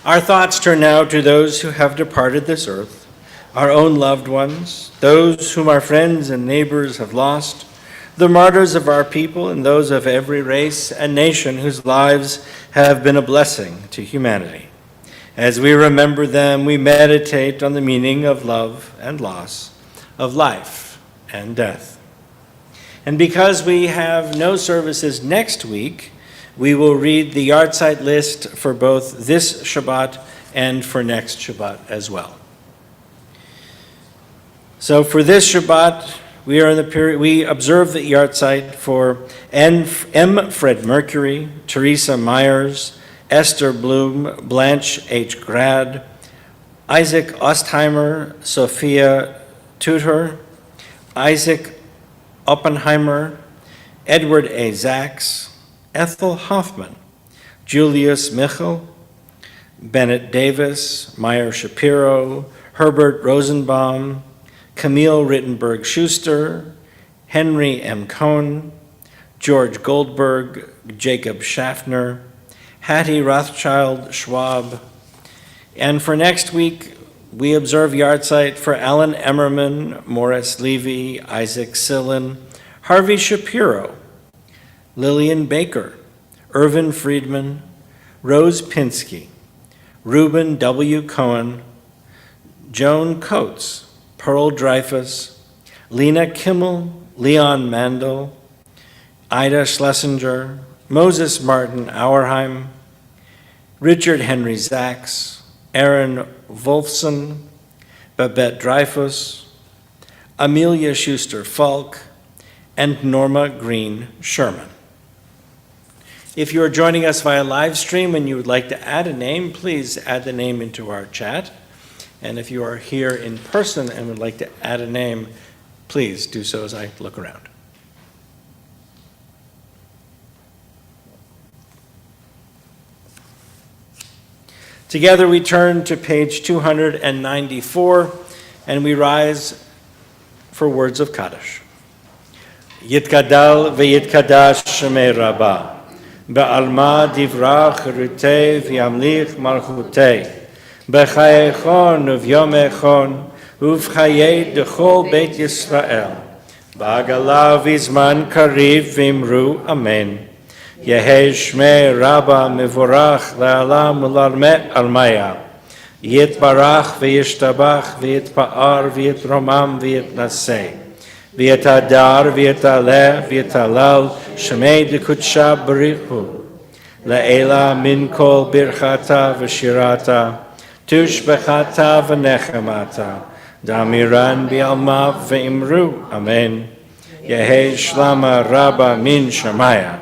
Our thoughts turn now to those who have departed this earth, our own loved ones, those whom our friends and neighbors have lost, the martyrs of our people and those of every race and nation whose lives have been a blessing to humanity. As we remember them, we meditate on the meaning of love and loss, of life and death. And because we have no services next week, we will read the yahrzeit list for both this Shabbat and for next Shabbat as well. So for this Shabbat, we are in the period, we observe the yahrzeit for M. Fred Mercury, Teresa Myers, Esther Bloom, Blanche H. Grad, Isaac Ostheimer, Sophia Tudor, Isaac Oppenheimer, Edward A. Zaks, Ethel Hoffman, Julius Michel, Bennett Davis, Meyer Shapiro, Herbert Rosenbaum, Camille Rittenberg Schuster, Henry M. Cohn, George Goldberg, Jacob Schaffner, Hattie Rothschild Schwab. And for next week, we observe Yahrzeit for Alan Emmerman, Morris Levy, Isaac Sillin, Harvey Shapiro, Lillian Baker, Irvin Friedman, Rose Pinsky, Reuben W. Cohen, Joan Coates, Pearl Dreyfus, Lena Kimmel, Leon Mandel, Ida Schlesinger, Moses Martin Auerheim, Richard Henry Zaks, Aaron Wolfson, Babette Dreyfus, Amelia Schuster Falk, and Norma Green Sherman. If you are joining us via live stream and you would like to add a name, please add the name into our chat. And if you are here in person and would like to add a name, please do so as I look around. Together we turn to page 294 and we rise for words of Kaddish. Yitkadal v'yitkadash shemei Rabbah. Be'alma divrach rutei v'yamlich malchutei. B'chayechon uv'yomechon uv'chayei dechol Beit Yisrael. Ba'agala v'zman kariv v'imru amen. Yehei shmei Rabba mevorach la'alam u'larmet almaya. Yitbarach v'yishtabach v'yitpa'ar v'yitromam v'yitnaseh. V'yitadar v'yitaleh v'yitalal shmei dekutsha barichu. La'ela min kol birchata v'shirata. Tushbechata v'nechemata. Damiran bi'alma v'imru. Amen. Yehei shlama Rabba min shamaya.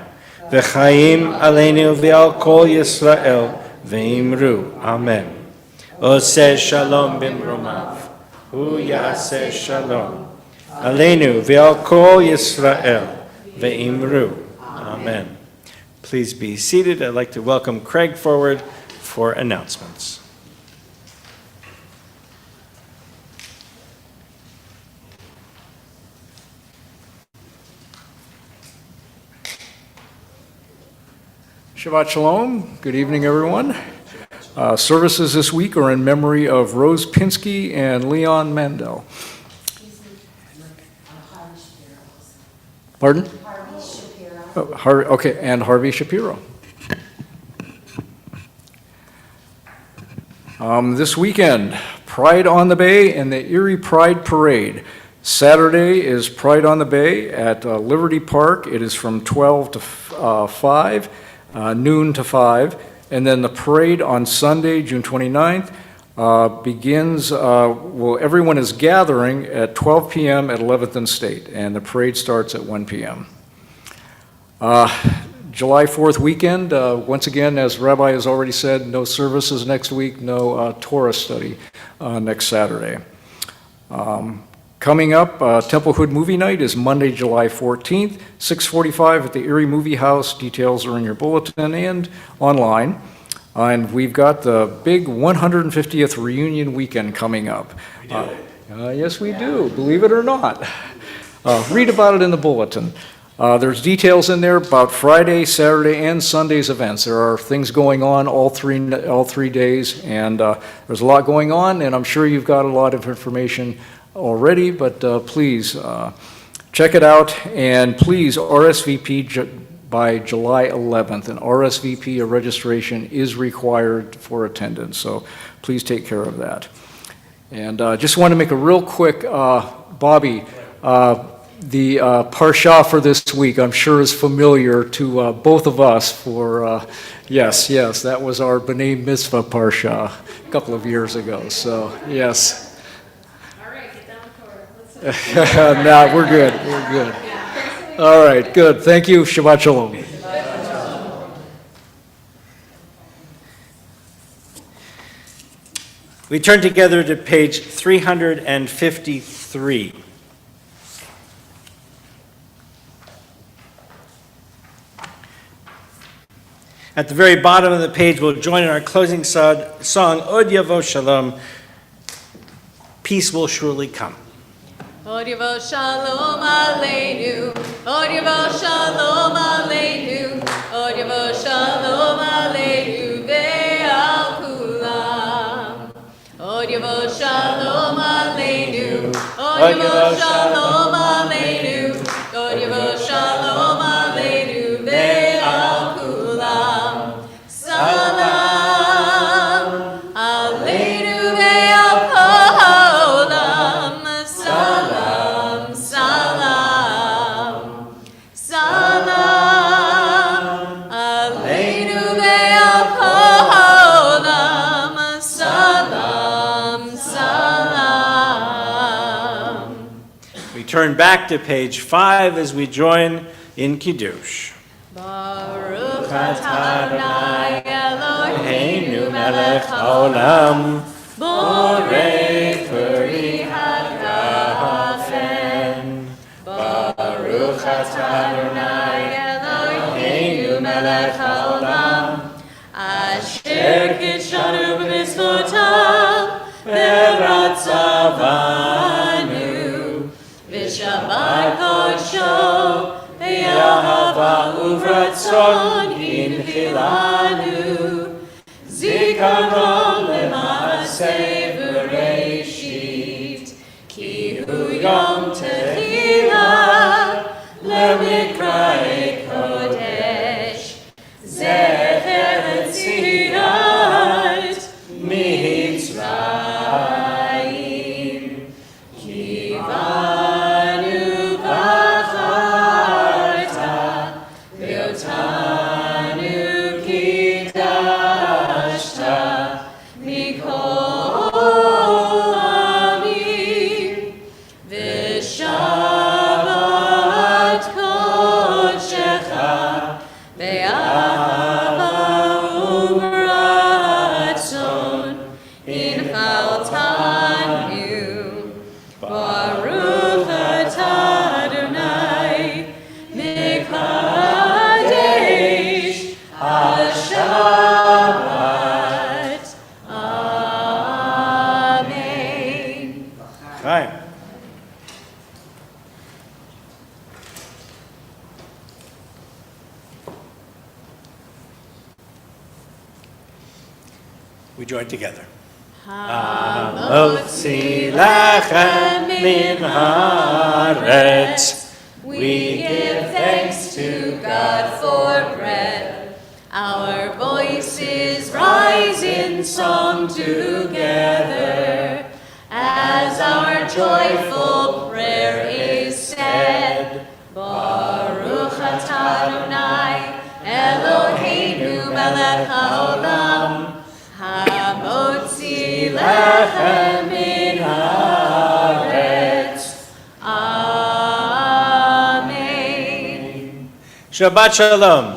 V'chaim aleinu v'al kol Yisrael v'imru. Amen. Oseh shalom bimromav. Hu yaseh shalom. Aleinu v'al kol Yisrael v'imru. Amen. Please be seated. I'd like to welcome Craig forward for announcements. Shabbat Shalom. Good evening, everyone. Services this week are in memory of Rose Pinsky and Leon Mandel. Pardon? Harvey Shapiro. Okay, and Harvey Shapiro. This weekend, Pride on the Bay and the Erie Pride Parade. Saturday is Pride on the Bay at Liberty Park. It is from 12 to 5, noon to 5. And then the parade on Sunday, June 29th, begins, everyone is gathering at 12 p.m. at 11th and State, and the parade starts at 1 p.m. July 4th weekend, once again, as Rabbi has already said, no services next week, no Torah study next Saturday. Coming up, Templehood Movie Night is Monday, July 14th, 6:45 at the Erie Movie House. Details are in your bulletin and online. And we've got the big 150th reunion weekend coming up. Yes, we do, believe it or not. Read about it in the bulletin. There's details in there about Friday, Saturday, and Sunday's events. There are things going on all three days, and there's a lot going on, and I'm sure you've got a lot of information already, but please check it out, and please RSVP by July 11th. An RSVP, a registration, is required for attendance, so please take care of that. And just want to make a real quick, Bobby, the Parsha for this week, I'm sure is familiar to both of us for, yes, that was our B'nai Mitzvah Parsha a couple of years ago, so yes. No, we're good. All right, good. Thank you. Shabbat Shalom. We turn together to page 353. At the very bottom of the page, we'll join in our closing song, Od Yavo Shalom, Peace Will Surely Come. Od Yavo Shalom Aleinu, Od Yavo Shalom Aleinu, Od Yavo Shalom Aleinu ve'al kulam. Od Yavo Shalom Aleinu, Od Yavo Shalom Aleinu, Od Yavo Shalom Aleinu ve'al kulam. Salam Aleinu ve'al kulam. Salam, salam, salam Aleinu ve'al kulam. Salam, salam. We turn back to page 5 as we join in Kiddush. Baruch atah Adonai Eloheinu Eloheinu melech melech haolam, borei peri hagafen. Baruch atah Adonai Eloheinu melech haolam, asher kitshanu b'mitzvotav v'ratzavanu v'shabbat kodsho v'yahava uvratzon inchilanu zikaron lema'aseh v'reishit ki hu yom tehillah lemikra'ei kodesh zecher tziyat mitzrayim kivanu v'acharta ve'otanu kidashta mikol amim v'shavat kodshecha ve'ava uvratzon inchaltanu Baruch atah Adonai Mekadesh HaShabbat. Amen. Hi. We join together. Hamotzi lachem min haaretz. We give thanks to God for bread. Our voices rise in song together as our joyful prayer is said. Baruch atah Adonai Eloheinu melech haolam hamotzi lechem min haaretz. Amen. Shabbat Shalom.